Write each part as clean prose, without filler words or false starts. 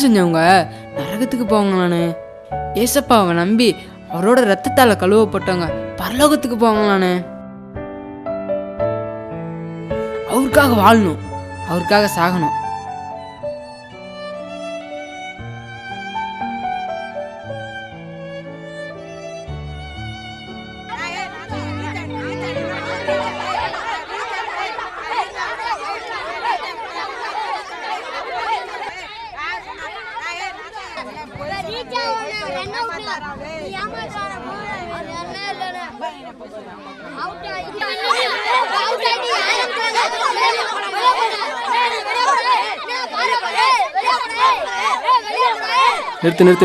செஞ்சவங்க நரகத்துக்கு போவாங்களானே. ஏசப்பாவை நம்பி அவரோட ரத்தத்தால் கழுவப்பட்டவங்க பரலோகத்துக்கு போவாங்களானே. அவருக்காக வாழணும், அவருக்காக சாகணும்.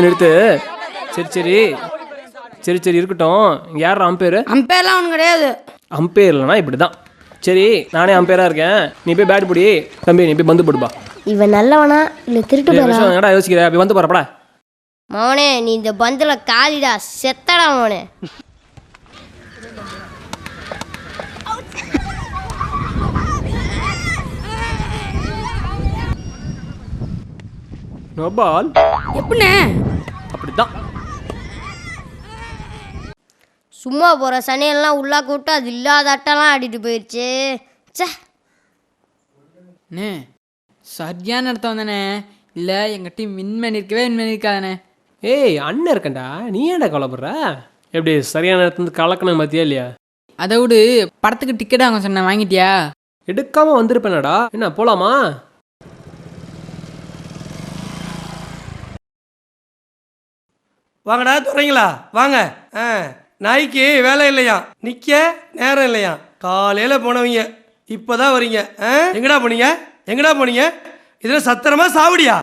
நிறுத்து. சரி இருக்கட்டும். இங்கே யார் அம்பேர்? அம்பேர்லாம் ஒன்றும் கிடையாது. அம்பேர் இல்லைனா இப்படி தான். சரி, நானே அம்பேராக இருக்கேன். நீ போய் பேட் பிடி. தம்பி நீ போய் பந்து போடுப்பா. இவன் நல்லவனா இல்லை திருட்டு போறா? என்னடா யோசிக்கிற? அப்படி வந்து போறப்படா. மோனே நீ இந்த பந்துல காலிடா செத்தடா மோனே. No ball. எப்படிண்ணே? அப்படிதான். சும்மா போகிற சனியெல்லாம் உள்ளா கூப்பிட்டு அது இல்லாத அட்டெல்லாம் ஆடிட்டு போயிடுச்சு. அண்ணே சரியான இடத்த வந்தானே. இல்லை எங்கள் டீம் வின் பண்ணியிருக்காதானே. ஏய் அண்ணன் இருக்கண்டா, நீ ஏன்டா கவலைப்படுற? எப்படி சரியான இடத்துல கலக்கணும் பார்த்தியா இல்லையா? அதை விடு, படத்துக்கு டிக்கெட் வாங்க சொன்னேன், வாங்கிட்டியா? எடுக்காமல் வந்திருப்பேனடா. என்ன போகலாமா? வாங்கடா துறைங்களா வாங்க. நாய்க்கு வேலை இல்லையா, நிற்க நேரம் இல்லையா. காலையில் போனவங்க இப்போ தான் வரீங்க. எங்கடா போனீங்க? இதில் சத்திரமா சாவடியா?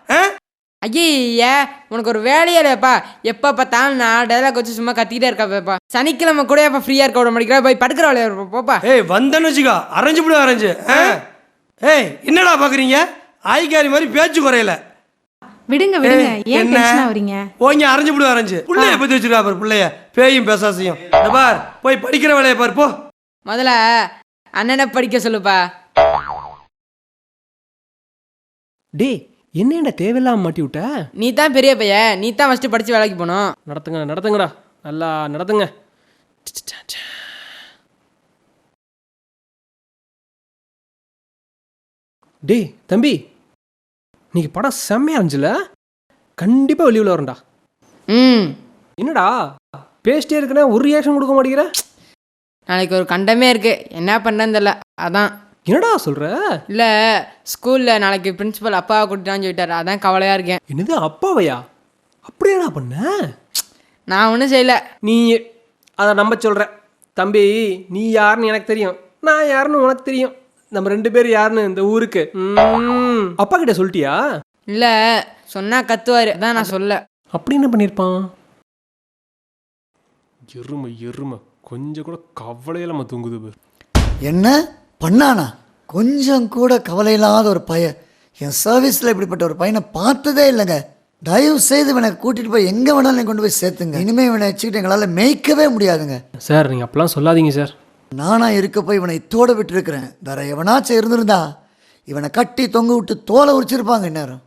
ஐயா உனக்கு ஒரு வேலையே இல்லையாப்பா. எப்போ பார்த்தாலும் நான் டைலாக் வச்சு சும்மா கத்திக்கிட்டே இருக்காப்பா. சனிக்கிழமை கூட எப்போ ஃப்ரீயாக இருக்க விட மாட்டேங்கிறா. போய் படுக்கிற வேலையா இருப்பா போப்பா. ஏய் வந்தேன்னு வச்சுக்கோ, அரைஞ்சு. ஏய் என்னடா பார்க்குறீங்க? ஆய்காரி மாதிரி பேச்சு குறையல. விடுங்க ஏன் டென்ஷன் ஆவறீங்க? ஓங்க அரைஞ்சு புள்ளைய பத்தி வச்சிருக்கா பாரு. புள்ளைய பேயும் பேசாசையும். பார் போய் படிக்கிற வேலையை பாரு போ. முதல்ல அண்ணனை படிக்க சொல்லுப்பா. டே என்னடா தேவையில்லாம மாட்டி விட்ட? நீ தான் பெரிய பையன், நீ தான் ஃபஸ்ட்டு படித்து வேலைக்கு போகணும். நடத்துங்கடா, நல்லா நடத்துங்க. டே தம்பி, இன்னைக்கு படம் செம்மையா இருந்துச்சுல? கண்டிப்பாக வெளியில் வரண்டா. என்னடா பேசிட்டே இருக்குன்னா ஒரு ரியாக்ஷன் கொடுக்க மாட்டேங்கிற? நாளைக்கு ஒரு கண்டமே இருக்கு, என்ன பண்ணேன்னு தெரியல, அதான். என்னடா சொல்ற? இல்லை ஸ்கூலில் நாளைக்கு பிரின்சிபல் அப்பாவை கூட்டிட்டான்னு சொல்லிட்டாரு, அதான் கவலையாக இருக்கேன். என்னது அப்பாவையா? அப்படியேடா பண்ண? நான் ஒன்றும் செய்யலை. நீ அதை நம்ப சொல்கிற. தம்பி நீ யாருன்னு எனக்கு தெரியும், நான் யாருன்னு உனக்கு தெரியும். நம்ம 2 பேர் யாருன்னு இந்த ஊருக்கு அப்பா கிட்ட சொல்லிட்டியா? இல்லை சொன்னா கத்துவாரு, அதான் நான் சொல்ல. அப்படி என்ன பண்ணியிருப்பான்? எருமை கொஞ்சம் கூட கவலையில்லாம தூங்குது. என்ன பண்ணானா? கொஞ்சம் கூட கவலை இல்லாத ஒரு பையன். என் சர்வீஸில் இப்படிப்பட்ட ஒரு பையனை பார்த்ததே இல்லைங்க. தயவு செய்து இவனை கூட்டிகிட்டு போய் எங்கே வேணாலும் கொண்டு போய் சேர்த்துங்க. இனிமேல் இவனை வச்சுக்கிட்டு எங்களால் மேய்க்கவே முடியாதுங்க. சார் நீங்கள் அப்பெல்லாம் சொல்லாதீங்க சார். நானா இருக்க போய் இவனை இத்தோடு விட்டுருக்கிறேன். வேற எவனாச்சும் இருந்திருந்தா இவனை கட்டி தொங்க விட்டு தோலை உரிச்சிருப்பாங்க இந்நேரம்.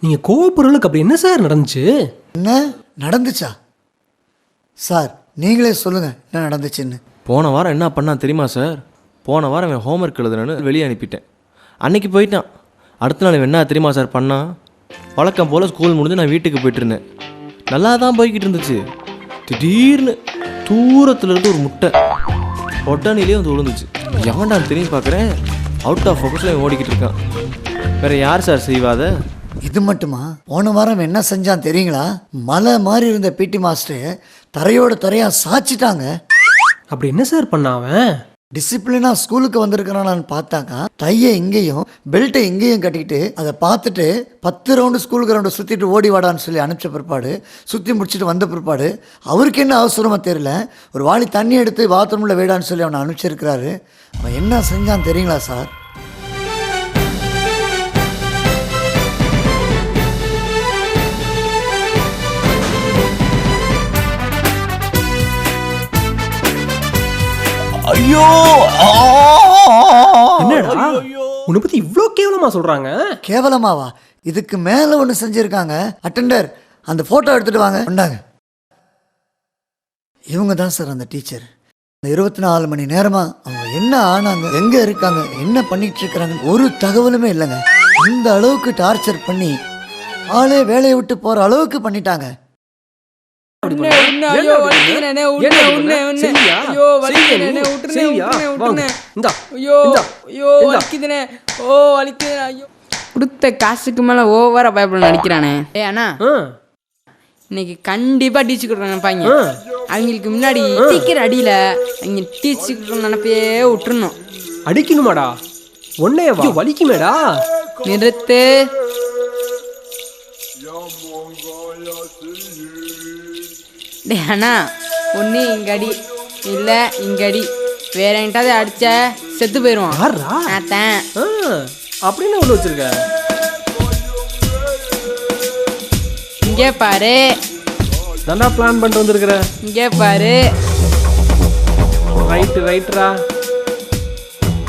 நீங்கள் கோவப்படுறதுக்கு அப்படி என்ன சார் நடந்துச்சு? என்ன நடந்துச்சா சார்? நீங்களே சொல்லுங்கள் என்ன நடந்துச்சுன்னு. போன வாரம் என்ன பண்ணா தெரியுமா சார்? போன வாரம் அவன் ஹோம்ஒர்க் எழுதுனு வெளியே அனுப்பிட்டேன். அன்னைக்கு போயிட்டான். அடுத்த நாள் என்ன தெரியுமா சார் பண்ணான்? வழக்கம் போல் ஸ்கூல் முடிஞ்சு நான் வீட்டுக்கு போயிட்டு இருந்தேன். நல்லா தான் போய்கிட்டு இருந்துச்சு. திடீர்னு தூரத்தில் இருந்து ஒரு முட்டை ஒட்டானிலே வந்து விழுந்துச்சு. எவன்டான்னு தெரியும் பார்க்குறேன், அவுட் ஆஃப் ஃபோக்கஸில் ஓடிக்கிட்டு இருக்கான். வேற யார் சார் செய்வாத? இது மட்டுமா? போன வாரம் என்ன செஞ்சான் தெரியுங்களா? மலை மாதிரி இருந்த பிடி மாஸ்டர் தரையோட தரையா சாச்சிட்டாங்க. அப்படி என்ன சார் பண்ண அவன்? டிசிப்ளினா ஸ்கூலுக்கு வந்திருக்கிறானான்னு பார்த்தாக்கா டையை இங்கேயும் பெல்ட்டை இங்கேயும் கட்டிக்கிட்டு அதை பார்த்துட்டு 10 ரவுண்டு ஸ்கூல் கிரவுண்டை சுற்றிட்டு ஓடி வாடான்னு சொல்லி அனுப்பிச்ச பிற்பாடு, சுற்றி முடிச்சுட்டு வந்த பிற்பாடு அவருக்கு என்ன அவசரமாக தெரியல, ஒரு வாளி தண்ணி எடுத்து பாத்ரூமில் வேடான்னு சொல்லி அவனை அனுப்பிச்சிருக்கிறாரு. அவன் என்ன செஞ்சான் தெரியுங்களா சார்? ஐயோ என்னடா உன்னை பற்றி இவ்வளோ கேவலமாக சொல்கிறாங்க. கேவலமாவா? இதுக்கு மேலே ஒன்று செஞ்சுருக்காங்க. அட்டெண்டர், அந்த ஃபோட்டோ எடுத்துகிட்டு வாங்க. கொண்டாங்க. இவங்க தான் சார் அந்த டீச்சர். இந்த 24 மணி நேரமாக அவங்க என்ன ஆனாங்க, எங்கே இருக்காங்க, என்ன பண்ணிட்டு இருக்கிறாங்க ஒரு தகவலுமே இல்லைங்க. அந்த அளவுக்கு டார்ச்சர் பண்ணி ஆளே வேலையை விட்டு போகிற அளவுக்கு பண்ணிட்டாங்க. ஐயோ வலிக்குதுண்ணே, என்ன உன்னை செய்யா? ஐயோ வலிக்குதுண்ணே, செய்யா? வாங்க. இந்தா. ஐயோ ஐயோ வலிக்குதுண்ணே, ஓ வலிக்குதுண்ணே, ஐயோ. கொடுத்த காசுக்கு மேலே ஓவரா பயப்பட நடிக்கிறானே. அண்ணா ஆ. இன்னைக்கு கண்டிப்பா டீச்சு கொடுக்குறாங்கப்பாங்க. அவங்களுக்கு முன்னாடி டீச்சர் அடியில அவங்க டீச்சு நினைப்பே விட்டுருணும். அடிக்கணுமாடா? ஒன்னையவா? வலிக்குமேடா. நிறுத்து. அண்ணா ஒன்று இங்க அடி இல்ல இங்க அடி, வேற என்கிட்ட அடிச்ச செத்து போயிடுவான். யாரா? அதான் அப்படின்னு ஒன்று வச்சிருக்க. இங்கே பாரு, நல்லா பிளான் பண்ணிட்டு வந்திருக்கிற. இங்கே பாரு. ரைட்ரா.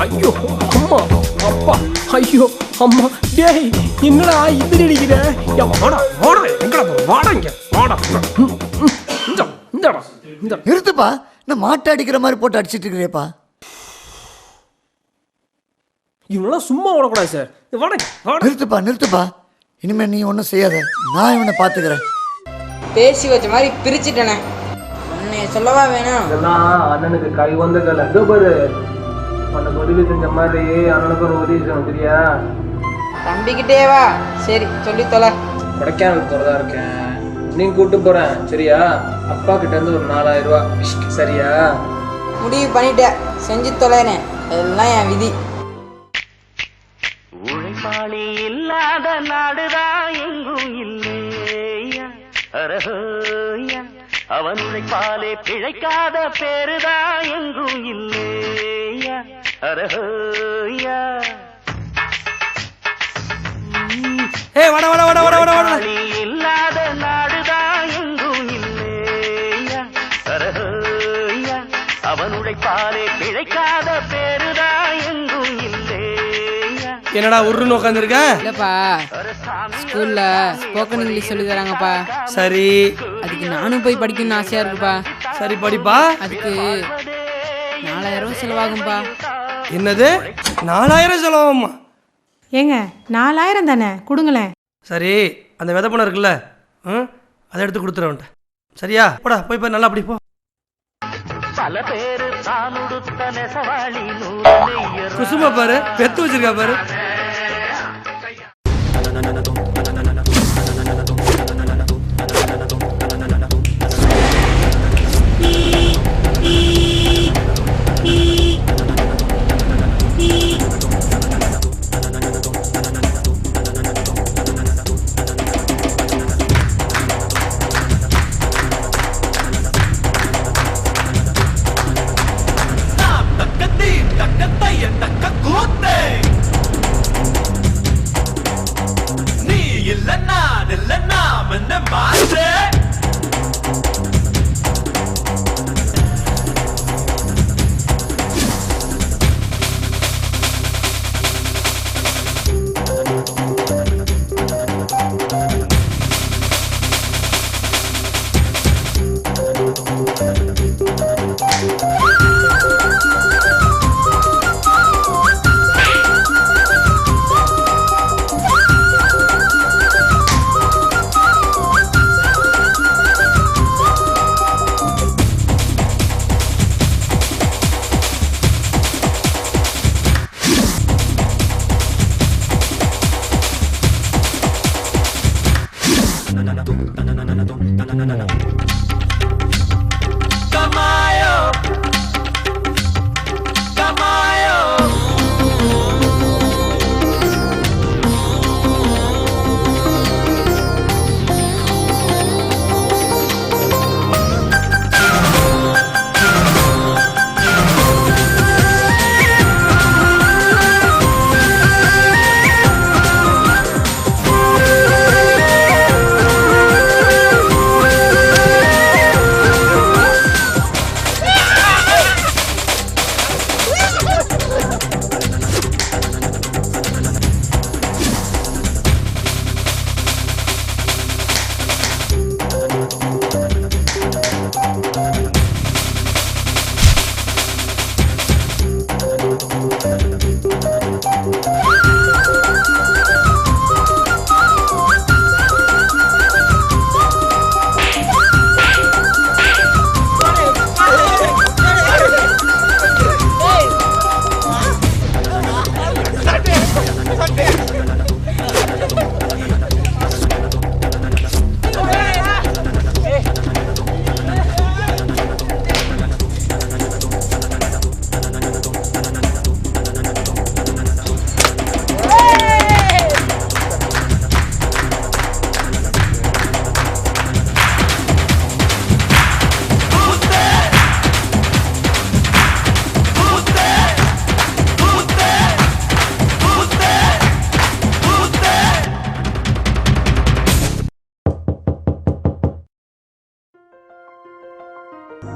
ஐயோ அம்மா அப்பா, ஐயோ அம்மா, டேய் என்னடா இப்படி அடிக்கிற? வாடா வாடா, எங்கடா வாடா, இங்க வாடா. இந்தடா இந்த நிறுத்துப்பா, நான் மாட்டை அடிக்கிற மாதிரி போட்டு அடிச்சிட்டு இருக்கிறேப்பா. இவனெல்லாம் சும்மா விடக்கூடாது சார். வாடா வாடா. நிறுத்துப்பா. இனிமே நீ ஒன்றும் செய்யாத, நான் இவனை பார்த்துக்கிறேன். பேசி வச்ச மாதிரி பிரிச்சுட்டேனே, உன்னை சொல்லவா வேணும்? இதெல்லாம் அண்ணனுக்கு கை வந்த கலை. இதோ பாரு, உனக்கு உதவி செஞ்ச மாதிரி அண்ணனுக்கு ஒரு உதவி செய்யணும், சரியா? தம்பிக்கிட்டே வா. சரி சொல்லி தொலை. கொடைக்கானல் போறதா இருக்கேன், நீங்க கூட்டு போறேன், சரியா? அப்பா கிட்ட இருந்து ஒரு 4000 ரூபாய், சரியா? முடிவு பண்ணிட்டேன், செஞ்சு தொலைறேன், எல்லாம் என் விதி. உழைப்பாளி இல்லாத நாடுதான் எங்கும் இல்லையா, அரஹோயா. அவன் உழைப்பாலே பிழைக்காத பேருதான் எங்கும் இல்லையா, அரஹோயா. வாடா வாடா வாடா வாடா வாடா வாடா. இல்லாத நாடுதான் எங்கும் இல்லையா, அரஹோயா. அவன் உழைப்பாலே பிழைக்காத பேருதான் எங்கும் இல்லையா. என்னடா உருன்னு உட்காந்துருக்க? இல்லப்பா, ஸ்கூல்ல ஸ்போக்கன் இங்கிலீஷ் சொல்லி தராங்கப்பா. சரி, அதுக்கு நானும் போய் படிக்கணும்னு ஆசையா இருக்குப்பா. சரி படிப்பா. அதுக்கு 4000 ரூபாய் செலவாகும்பா. என்னது 4000 செலவாகுமா? ஏங்க 4000 தானே, கொடுங்களேன். சரி, அந்த விதை பணம் இருக்குல்ல, அதை எடுத்து கொடுத்துருவேன்ட்ட. சரியா? போடா போய் போய் நல்லா அப்படி போ. பல பேரு தான் உடுத்த நெசவாளி குசுமா பாரு, பெத்து வச்சிருக்கா பாரு.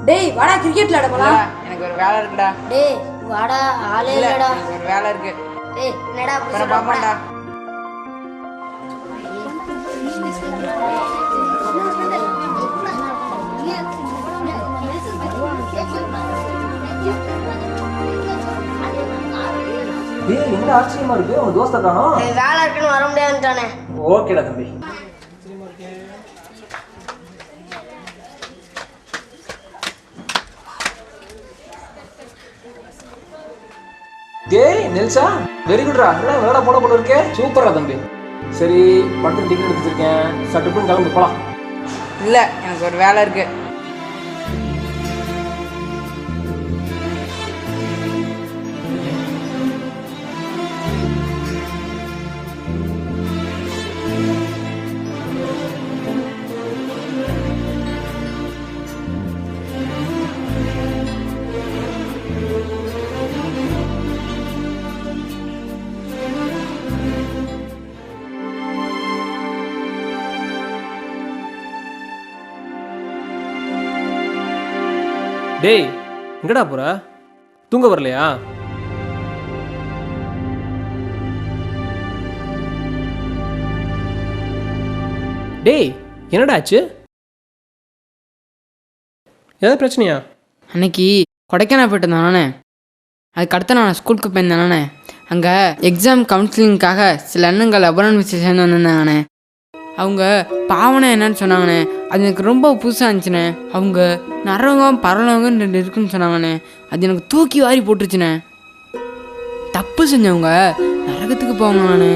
டேய் வாடா கிரிக்கெட் விளையாட போலாம். எனக்கு ஒரு வேலை இருக்குடா. டேய் வாடா ஆளே இல்ல, இல்லடா. எனக்கு ஒரு வேலை இருக்கு. டேய் என்னடா அப்படி அப்புறம் சொல்ற? பாப்பாண்டா. ஏய் என்ன ஆச்சரியமா இருக்கு உங்க தோஸ்த காணோம். டேய் வேலை இருக்குன்னு வர முடியாதுன்றானே. ஓகேடா தம்பி. டேய் நெல்சா வெரி குட்ரா. என்ன வேலை போல இருக்கே. சூப்பரா தம்பி. சரி படத்துக்கு டிக்கெட் எடுத்து வச்சிருக்கேன். சட்டுப்புன்னு கிளம்பி போலாம். இல்ல எனக்கு ஒரு வேலை இருக்கு. டேய் எங்கடா போற? தூங்க வரலையா? டேய் என்னடா ஆச்சு? ஏதாவது பிரச்சனையா? அன்னைக்கு கொடைக்கானல் போயிட்டு இருந்தானே, அதுக்கு அடுத்த நான் ஸ்கூலுக்கு போயிருந்தேனானே, அங்கே எக்ஸாம் கவுன்சிலிங்காக சில அண்ணங்கள் அபரன் மிஸ் சேர்ந்து வந்திருந்தாங்கண்ணே. அவங்க பாவனை என்னன்னு சொன்னாங்கண்ணே. அது எனக்கு ரொம்ப புதுசாக இருந்துச்சுண்ணே. அவங்க நரகம் பரலவங்கன்னு 2 இருக்குன்னு சொன்னாங்கண்ணே. அது எனக்கு தூக்கி வாரி போட்டுருச்சுண்ணே. தப்பு செஞ்சவங்க நரகத்துக்கு போவாங்களாண்ணே.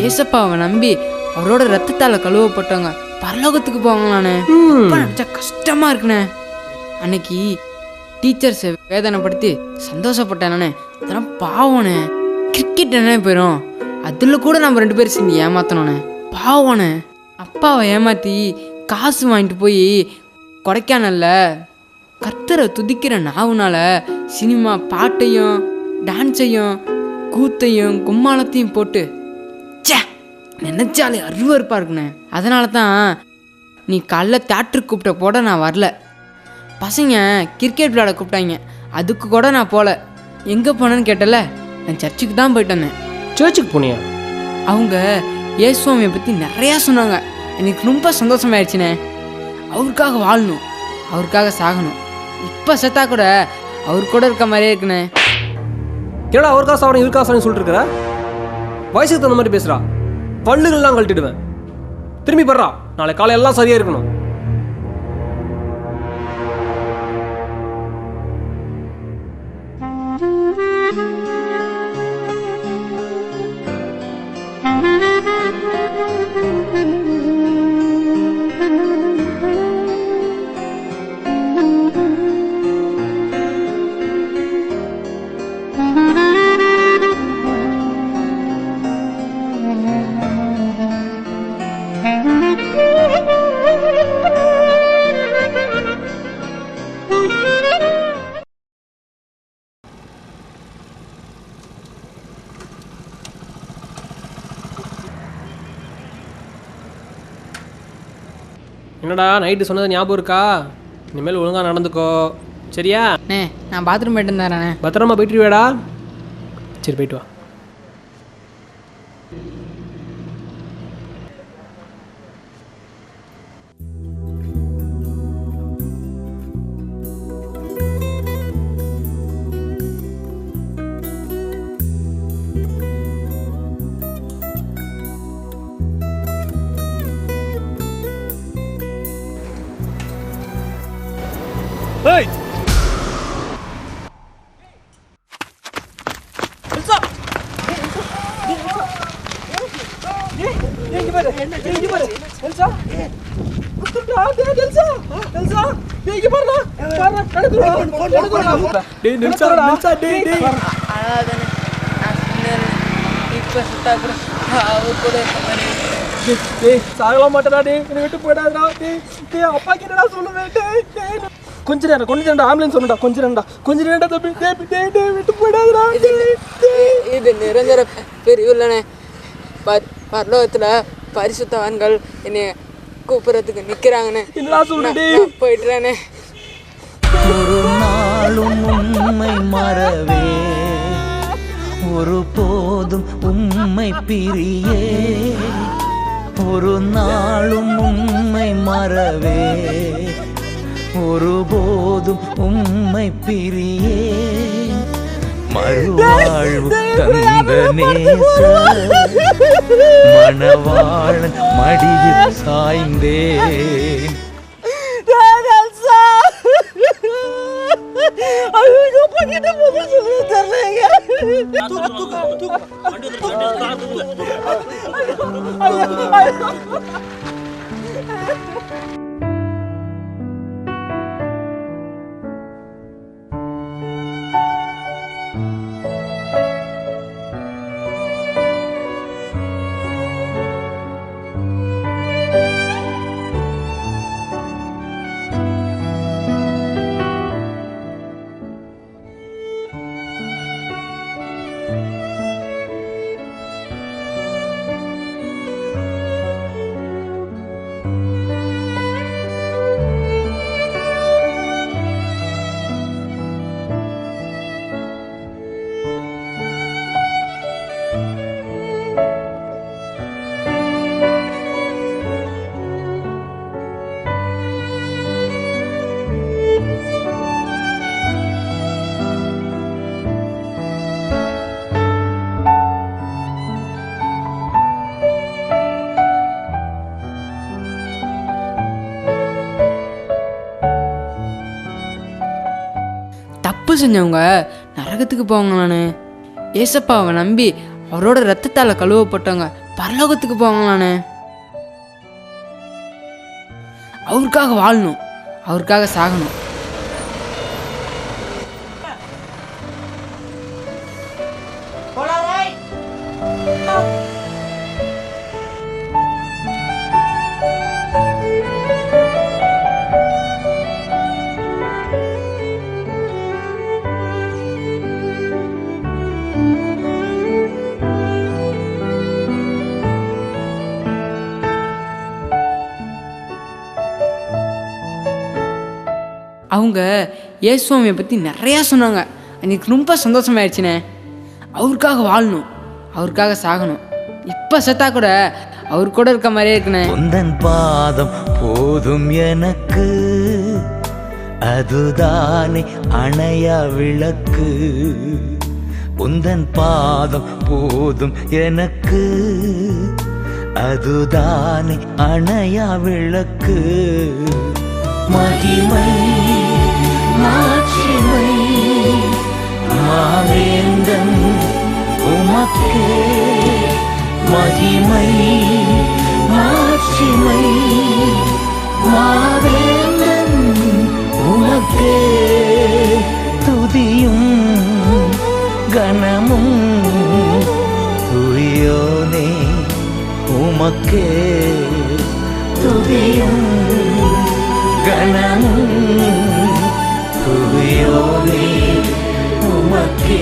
ஏசப்பாவை நம்பி அவரோட ரத்தத்தால் கழுவப்பட்டவங்க பரலோகத்துக்கு போவாங்களாண்ணே. நினச்சா கஷ்டமாக இருக்குண்ணே. அன்னைக்கு டீச்சர்ஸை வேதனைப்படுத்தி சந்தோஷப்பட்டேனே, அதெல்லாம் பாவனே. கிரிக்கெட் என்ன போயிடும், அதில் கூட நம்ம 2 பேரும் சேர்ந்து ஏமாத்தணுண்ணே. பாவனே அப்பாவை ஏமாற்றி காசு வாங்கிட்டு போய் கொடைக்கானலில் கர்த்தரை துதிக்கிற நாவுனால சினிமா பாட்டையும் டான்ஸையும் கூத்தையும் கும்மாளத்தையும் போட்டு சே நினச்சாலே அருவருப்பாக இருக்குண்ணே. அதனால தான் நீ காலைல தேட்டருக்கு கூப்பிட்ட போட நான் வரல. பசங்க கிரிக்கெட் விளையாட கூப்பிட்டாங்க, அதுக்கு கூட நான் போகல. எங்கே போனேன்னு கேட்டல, நான் சர்ச்சுக்கு தான் போயிட்டு வந்தேன். சர்ச்சுக்கு போனியா? அவங்க இயேசுவாமியை பற்றி நிறையா சொன்னாங்க. எனக்கு ரொம்ப சந்தோஷமாயிடுச்சுண்ணே. அவருக்காக வாழணும், அவருக்காக சாகணும். இப்போ செத்தா கூட அவர் கூட இருக்க மாதிரியே இருக்குண்ணே. ஏடா அவருக்காக சாவணும் இவருக்காக சாவணும் சொல்லிட்டு இருக்கிற? வயசுக்கு தகுந்த மாதிரி பேசுகிறா. பல்லுகள்லாம் கழட்டிடுவேன். திரும்பி படுறா. நாளை காலை எல்லாம் சரியாக இருக்கணும். என்னடா நைட்டு சொன்னது ஞாபகம் இருக்கா? இனிமேல் ஒழுங்காக நடந்துக்கோ சரியா? அண்ணே நான் பாத்ரூம் போயிட்டு இருந்தாரண்ணே. பத்திரமா போயிட்டு வேடா. சரி போயிட்டு வா. ஏய் சாகலாம் மாட்டேடா. டே என்னை விட்டு போயிடாதா. டே அப்பா கிட்டடா சொல்லுவேன். கொஞ்ச நேரம் ஆம்புலன்ஸ் சொன்னடா. கொஞ்ச நேரம்டா தம்பி. டே விட்டு போயிடாதடா. இது நிரந்தர பெரியவர்களே. பரலோகத்தில் பரிசுத்தவான்கள் என்னை கூப்பிட்றதுக்கு நிற்கிறாங்கண்ணே. என்னடா சொல்றே? போயிட்டுறேண்ணே. ஒரு நாளும் உம்மை மறவே ஒரு போதும் உம்மை பிரியே ஒரு நாளும் உம்மை மறவே ஒரு போதும் உம்மை பிரியே மறுவாழ்வு தந்த நேச மணவாளன் மடியில் சாய்ந்தேன் தப்பு செஞ்சவங்க நரகத்துக்கு போவாங்க. நான் ஏசப்பாவை நம்பி அவரோட ரத்தத்தால் கழுவப்பட்டவங்க பரலோகத்துக்கு போவாங்க. நான் அவருக்காக வாழணும், அவருக்காக சாகணும். அவங்க இயேசுவாமியை பற்றி நிறையா சொன்னாங்க. எனக்கு ரொம்ப சந்தோஷமாயிடுச்சுண்ணே. அவருக்காக வாழணும், அவருக்காக சாகணும். இப்போ செத்தா கூட அவர் கூட இருக்க மாதிரியே இருக்குண்ணே. உந்தன் பாதம் போதும் எனக்கு, அதுதானே அணையா விளக்கு. உந்தன் பாதம் போதும் எனக்கு, அதுதானே அணையா விளக்கு. மகிமை மாட்சிமை மாவேந்தன் உமக்கே. மகிமை மாட்சிமை மாவேந்தன் உமக்கே. துதியும் கனமும் துயோனே உமக்கே. துதியும் கனமும் துதியோனே உமக்கே.